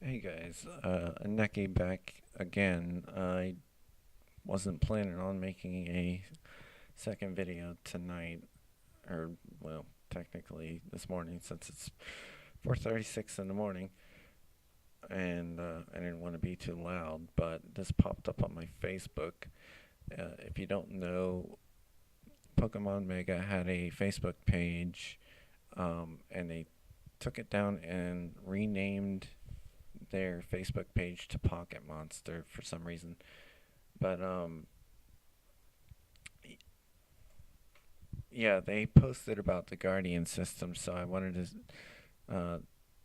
Hey guys, Eneki back again. I wasn't planning on making a second video tonight, or well, technically this morning since it's 4:36 in the morning, and I didn't want to be too loud. But this popped up on my Facebook. If you don't know, Pokemon Mega had a Facebook page, and they took it down and renamed their Facebook page to Pocket Monster for some reason. But yeah, they posted about the Guardian system, so I wanted to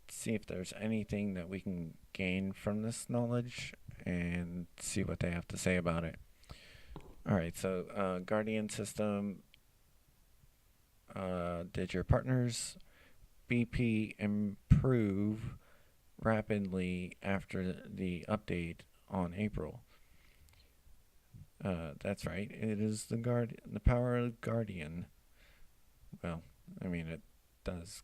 see if there's anything that we can gain from this knowledge and see what they have to say about it. All right, so Guardian system. Did your partner's BP improve rapidly after the update on April? That's right. It is the power of Guardian. Well, I mean, it does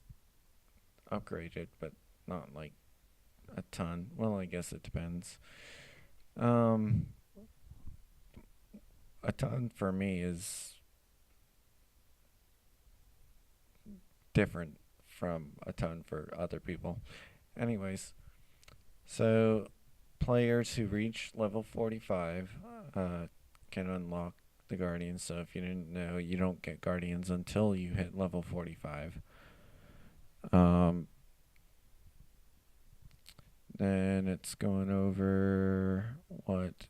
upgrade it, but not like a ton. Well, I guess it depends. Um, a ton for me is different from a ton for other people. Anyways, so players who reach level 45 can unlock the Guardians. So if you didn't know, you don't get Guardians until you hit level 45. Um, then it's going over what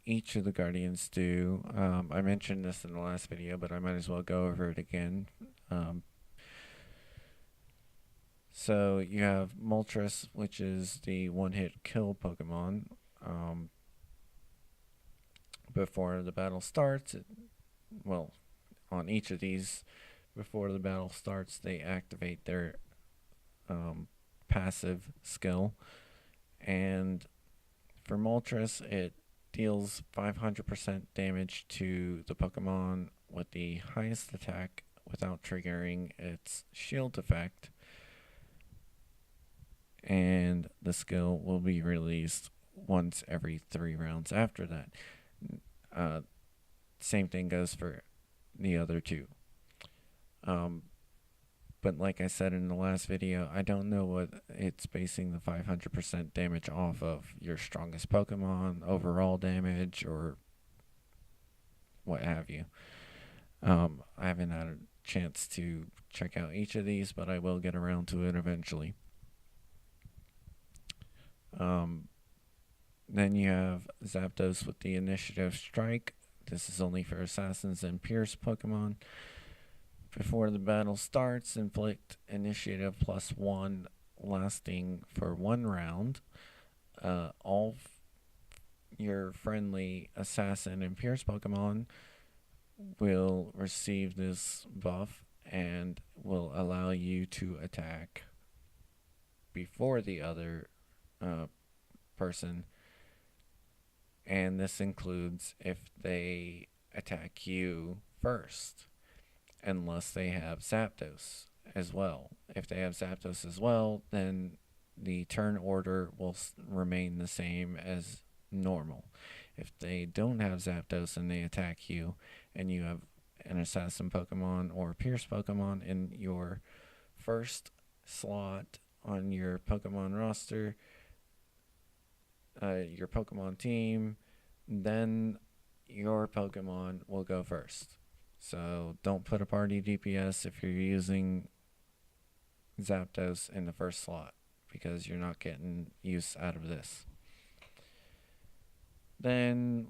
each of the Guardians do. I mentioned this in the last video, but I might as well go over it again. Um, so you have Moltres, which is the one-hit kill Pokemon. Before the battle starts, well, on each of these, before the battle starts, they activate their passive skill. And for Moltres, it deals 500% damage to the Pokemon with the highest attack without triggering its shield effect. And the skill will be released once every 3 rounds after that. Same thing goes for the other two. But like I said in the last video, I don't know what it's basing the 500% damage off of. Your strongest Pokemon, overall damage, or what have you. I haven't had a chance to check out each of these, but I will get around to it eventually. Then you have Zapdos with the Initiative Strike. This is only for Assassins and Pierce Pokemon. Before the battle starts, inflict Initiative +1 lasting for 1 round. All your friendly Assassin and Pierce Pokemon will receive this buff and will allow you to attack before the other person. And this includes if they attack you first, unless they have Zapdos as well. If they have Zapdos as well, then the turn order will remain the same as normal. If they don't have Zapdos and they attack you, and you have an Assassin Pokemon or Pierce Pokemon in your first slot on your Pokemon roster, your Pokemon team, then your Pokemon will go first. So don't put a party DPS if you're using Zapdos in the first slot, because you're not getting use out of this. Then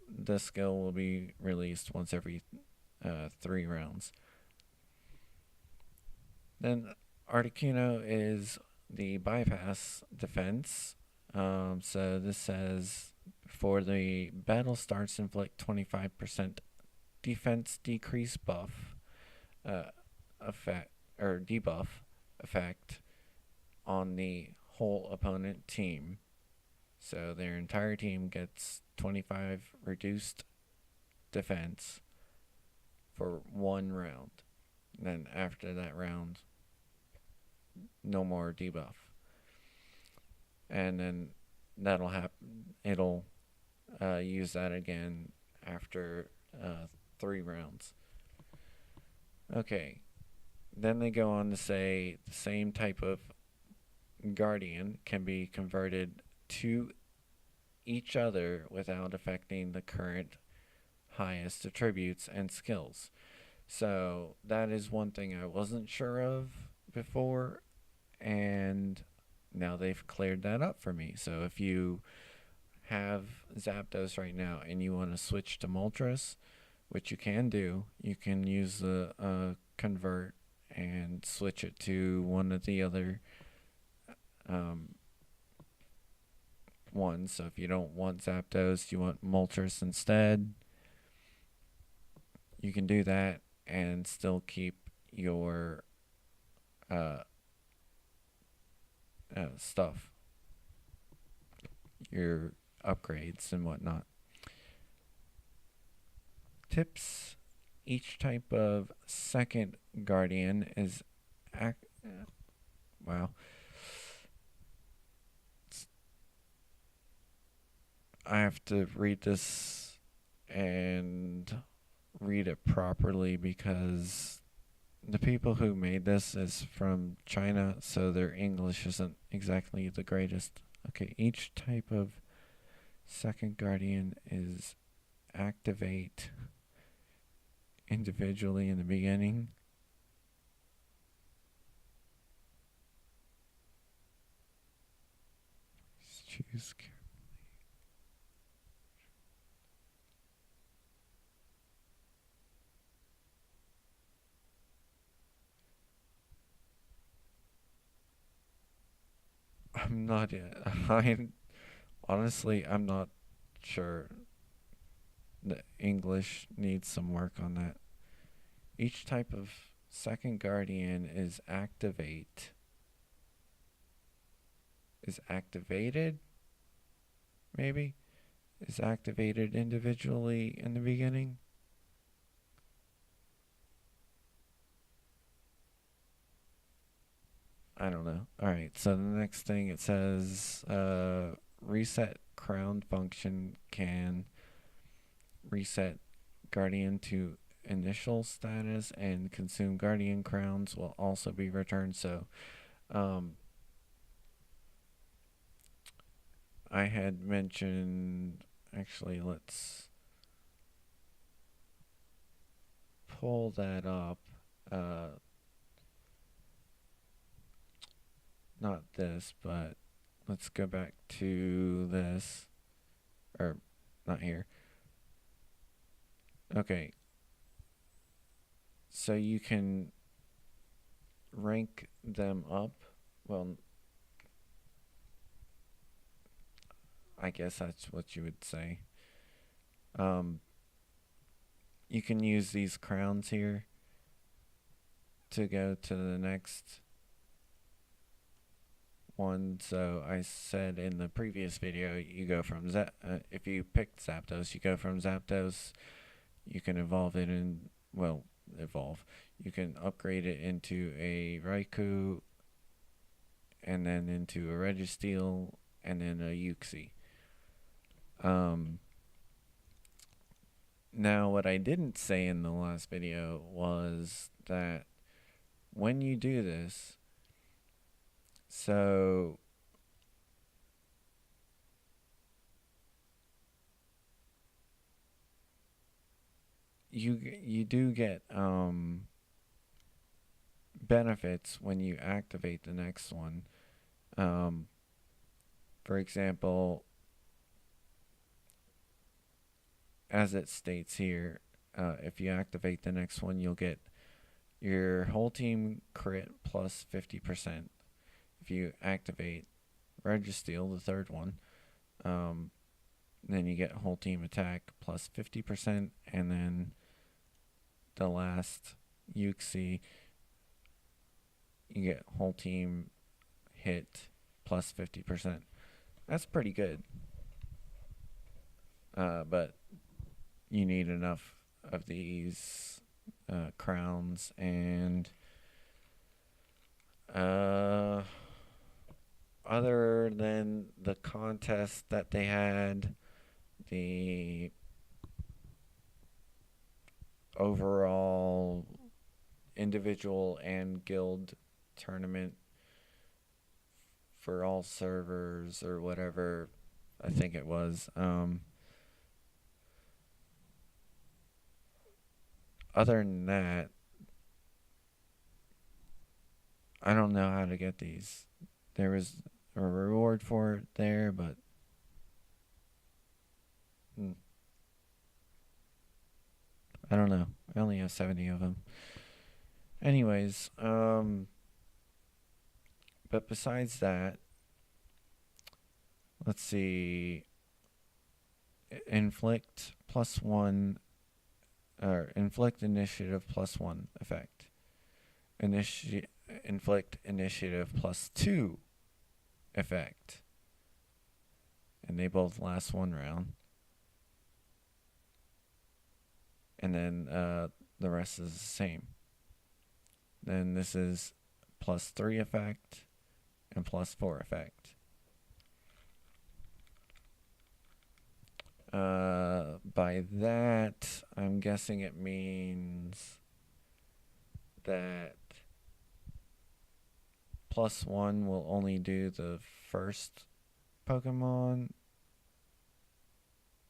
the skill will be released once every 3 rounds. Then Articuno is the bypass defense. So this says before the battle starts, inflict 25% defense decrease buff effect or debuff effect on the whole opponent team. So their entire team gets 25 reduced defense for 1 round. Then after that round, no more debuff. and then that'll happen. It'll use that again after 3 rounds. Okay, then they go on to say the same type of guardian can be converted to each other without affecting the current highest attributes and skills. So that is one thing I wasn't sure of before, and now they've cleared that up for me. So if you have Zapdos right now and you want to switch to Moltres, which you can do, you can use the convert and switch it to one of the other ones. So if you don't want Zapdos, you want Moltres instead, you can do that and still keep your stuff, your upgrades and whatnot. Tips: each type of second guardian is wow. I have to read this and read it properly because the people who made this is from China, so their English isn't exactly the greatest. Okay, each type of second guardian is activate individually in the beginning. Choose carefully. I'm not. I'm not sure. The English needs some work on that. Each type of second guardian is activated, maybe? Is activated individually in the beginning? I don't know. Alright, so the next thing it says reset crown function can reset guardian to initial status, and consume guardian crowns will also be returned. So I had mentioned, actually, let's pull that up. Not this, but let's go back to this. Or, not here. Okay. So you can rank them up. Well, I guess that's what you would say. You can use these crowns here to go to the next one. So I said in the previous video, you go from if you picked Zapdos, you go from Zapdos, you can evolve it in, well, you can upgrade it into a Raikou, and then into a Registeel, and then a Uxie. Now, what I didn't say in the last video was that when you do this, so you do get benefits when you activate the next one. For example, as it states here, if you activate the next one, you'll get your whole team crit plus 50%. If you activate Registeel, the third one, then you get whole team attack plus 50%, and then the last Uxie, you get whole team hit plus 50%. That's pretty good. But you need enough of these crowns, and other other than the contest that they had, the overall individual and guild tournament for all servers or whatever, I think it was. Other than that, I don't know how to get these. There was a reward for it there, but I don't know. I only have 70 of them. Anyways, but besides that, let's see. Inflict +1, or inflict initiative +1 effect. Inflict initiative +2 effect. And they both last 1 round. And then the rest is the same. Then this is +3 effect and +4 effect. By that, I'm guessing it means that +1 will only do the first Pokemon,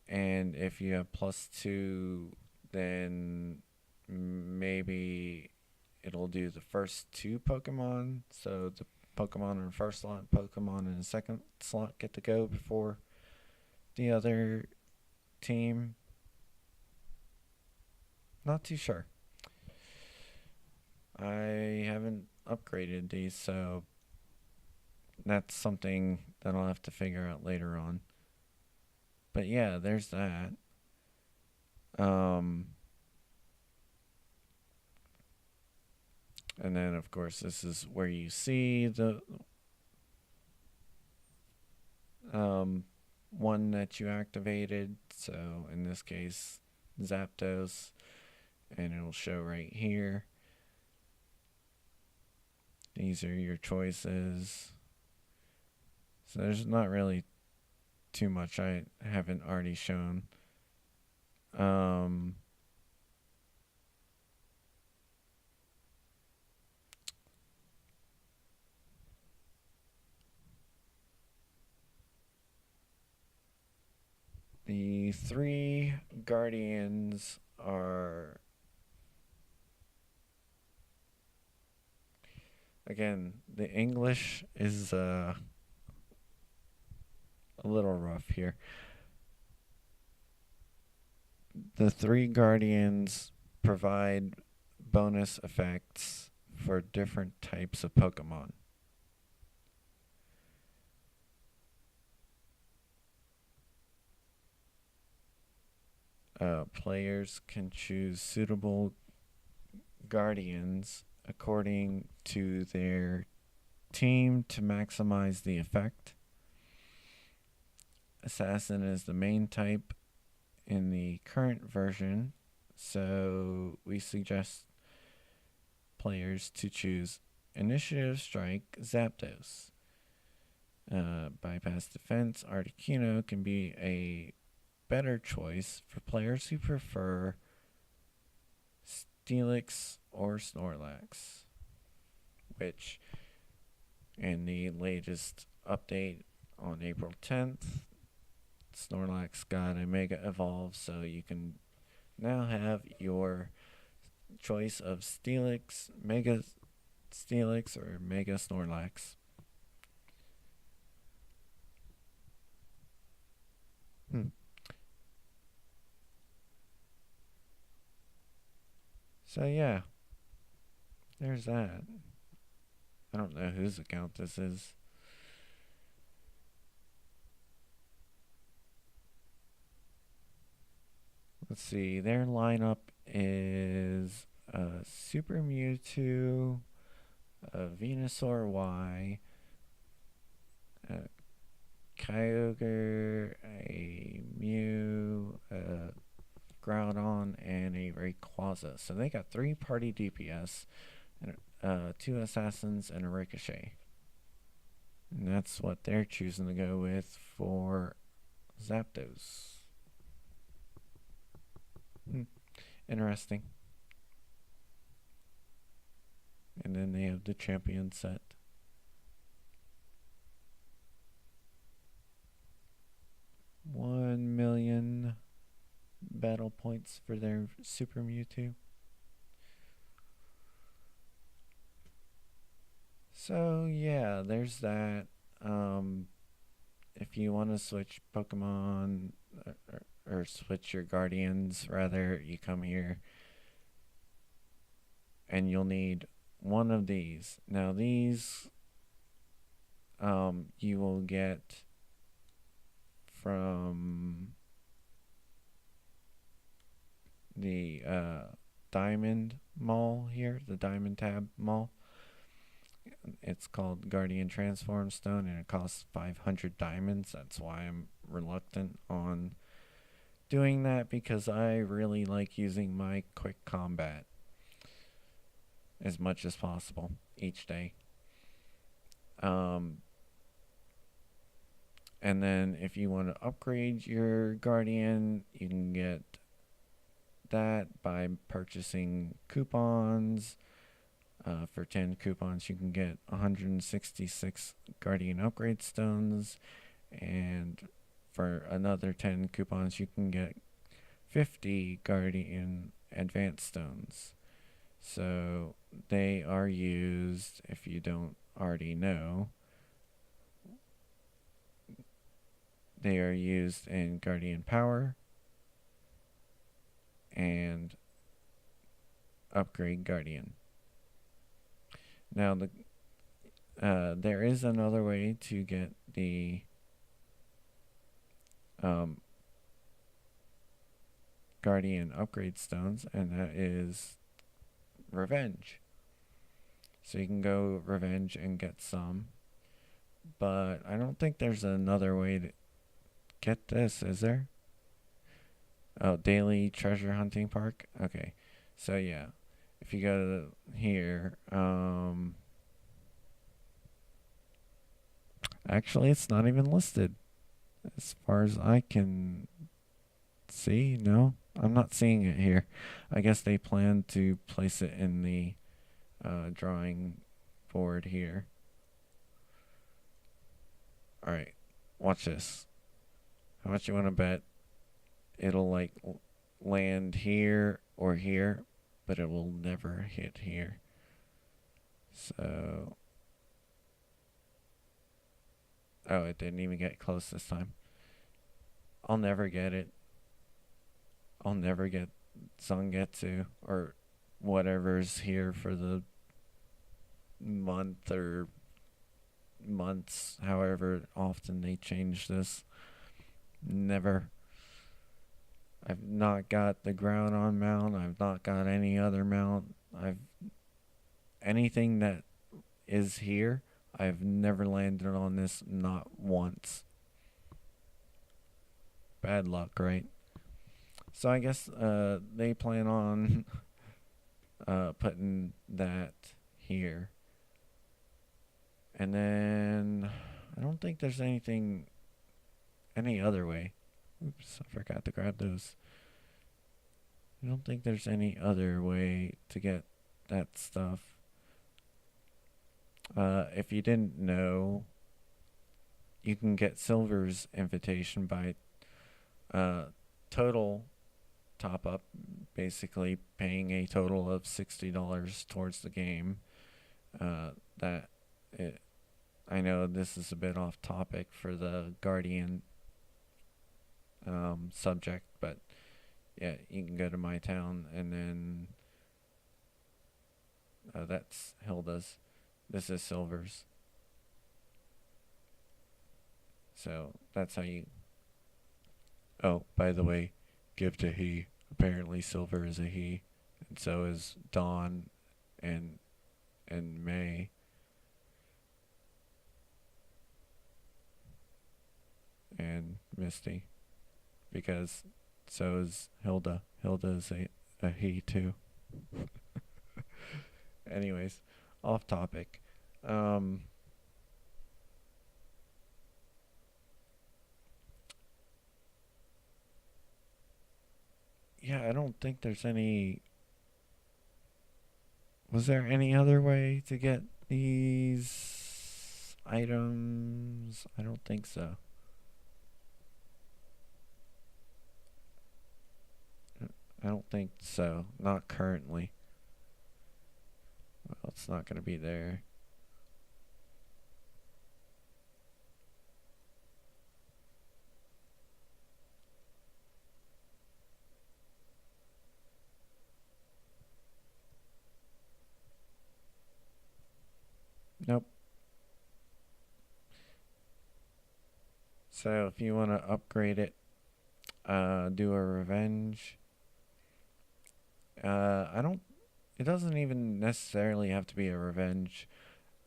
and if you have +2, then maybe it'll do the first 2 Pokemon. So the Pokemon in the first slot, Pokemon in the second slot get to go before the other team. Not too sure. I haven't upgraded these, so that's something that I'll have to figure out later on. But yeah, there's that. And then, of course, this is where you see the one that you activated. So, in this case, Zapdos. And it'll show right here. These are your choices. So, there's not really too much I haven't already shown. The 3 Guardians are, again, the English is a little rough here. The 3 Guardians provide bonus effects for different types of Pokemon. Players can choose suitable Guardians according to their team to maximize the effect. Assassin is the main type in the current version, so we suggest players to choose Initiative Strike Zapdos. Bypass Defense Articuno can be a better choice for players who prefer Steelix or Snorlax, which in the latest update on April 10th, Snorlax got a Mega Evolve, so you can now have your choice of Steelix, Mega Steelix, or Mega Snorlax. So yeah, there's that. I don't know whose account this is. Let's see, their lineup is Super Mewtwo, Venusaur Y, Kyogre, a Mew, Groudon, and a Rayquaza. So they got 3 party DPS, and 2 Assassins, and a Ricochet. And that's what they're choosing to go with for Zapdos. Interesting. And then they have the champion set. 1,000,000 battle points for their Super Mewtwo. So yeah, there's that. If you want to switch Pokemon or switch your Guardians, rather, you come here and you'll need one of these. Now these you will get from the Diamond Mall here, the Diamond Tab Mall. It's called Guardian Transform Stone, and it costs 500 diamonds. That's why I'm reluctant on doing that, because I really like using my quick combat as much as possible each day. And then if you want to upgrade your Guardian, you can get that by purchasing coupons. For 10 coupons, you can get 166 Guardian Upgrade Stones, and for another 10 coupons, you can get 50 Guardian Advanced Stones. So they are used, if you don't already know, they are used in Guardian Power and Upgrade Guardian. Now, there is another way to get the Guardian Upgrade Stones, and that is Revenge. So you can go Revenge and get some, but I don't think there's another way to get this, is there? Oh, Daily Treasure Hunting Park? Okay, so yeah. If you go to here, actually, it's not even listed as far as I can see. No, I'm not seeing it here. I guess they plan to place it in the drawing board here. Alright, watch this. How much you want to bet it'll like land here or here, but it will never hit here. So, oh, it didn't even get close this time. I'll never get it. I'll never get Zangetsu or whatever's here for the month or months, however often they change this. Never. I've not got the Groudon mount. I've not got any other mount. Anything that is here, I've never landed on this, not once. Bad luck, right? So I guess they plan on putting that here. And then I don't think there's any other way. Oops, I forgot to grab those. I don't think there's any other way to get that stuff. If you didn't know, you can get Silver's invitation by total top up, basically paying a total of $60 towards the game. I know this is a bit off topic for the Guardian subject, but yeah, you can go to my town, and then that's Hilda's. This is Silver's. So that's how you. Oh, by the way, give to he. Apparently, Silver is a he, and so is Dawn, and May. And Misty, because so is Hilda. Hilda is a he too. Anyways, off topic. don't think there's any. Was there any other way to get these items? I don't think so. I don't think so. Not currently. Well, it's not going to be there. Nope. So if you want to upgrade it, do a revenge. I don't. It doesn't even necessarily have to be a revenge.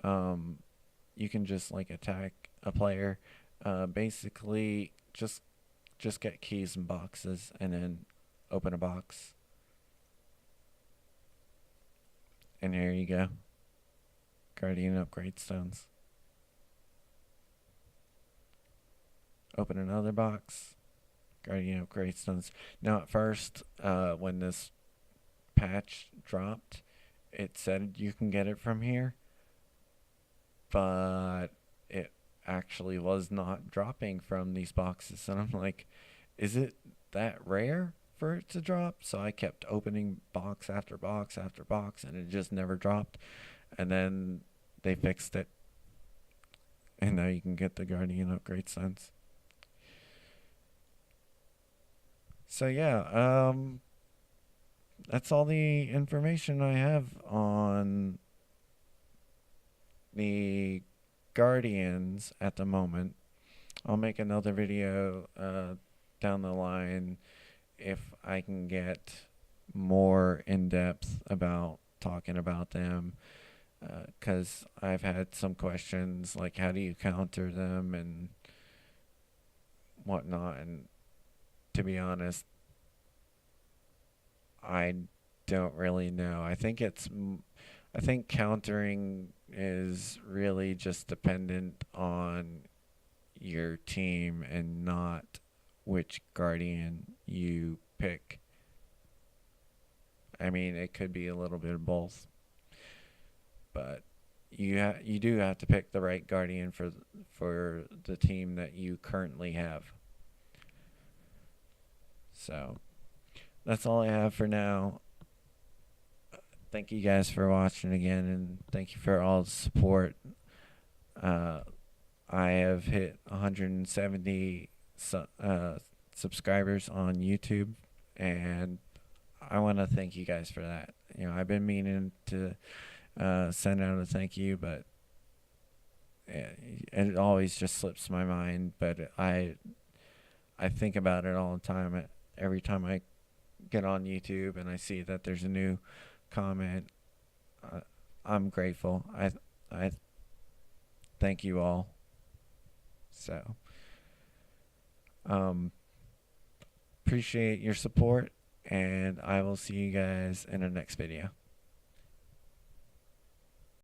You can just like attack a player. Basically, just get keys and boxes, and then open a box. And here you go. Guardian upgrade stones. Open another box. Guardian upgrade stones. Now at first, when this patch dropped, it said you can get it from here, but it actually was not dropping from these boxes. And I'm like, is it that rare for it to drop? So I kept opening box after box after box, and it just never dropped. And then they fixed it, and now you can get the Guardian upgrade stones. So yeah, that's all the information I have on the Guardians at the moment. I'll make another video down the line if I can get more in depth about talking about them, because I've had some questions like how do you counter them and whatnot, and to be honest, I don't really know. I think countering is really just dependent on your team and not which guardian you pick. I mean, it could be a little bit of both, but you do have to pick the right guardian for the team that you currently have. So that's all I have for now. Thank you guys for watching again, and thank you for all the support. I have hit 170 subscribers on YouTube, and I want to thank you guys for that. You know, I've been meaning to send out a thank you, but it always just slips my mind. But I think about it all the time. Every time I get on YouTube and I see that there's a new comment, I'm grateful. I thank you all. So appreciate your support, and I will see you guys in the next video.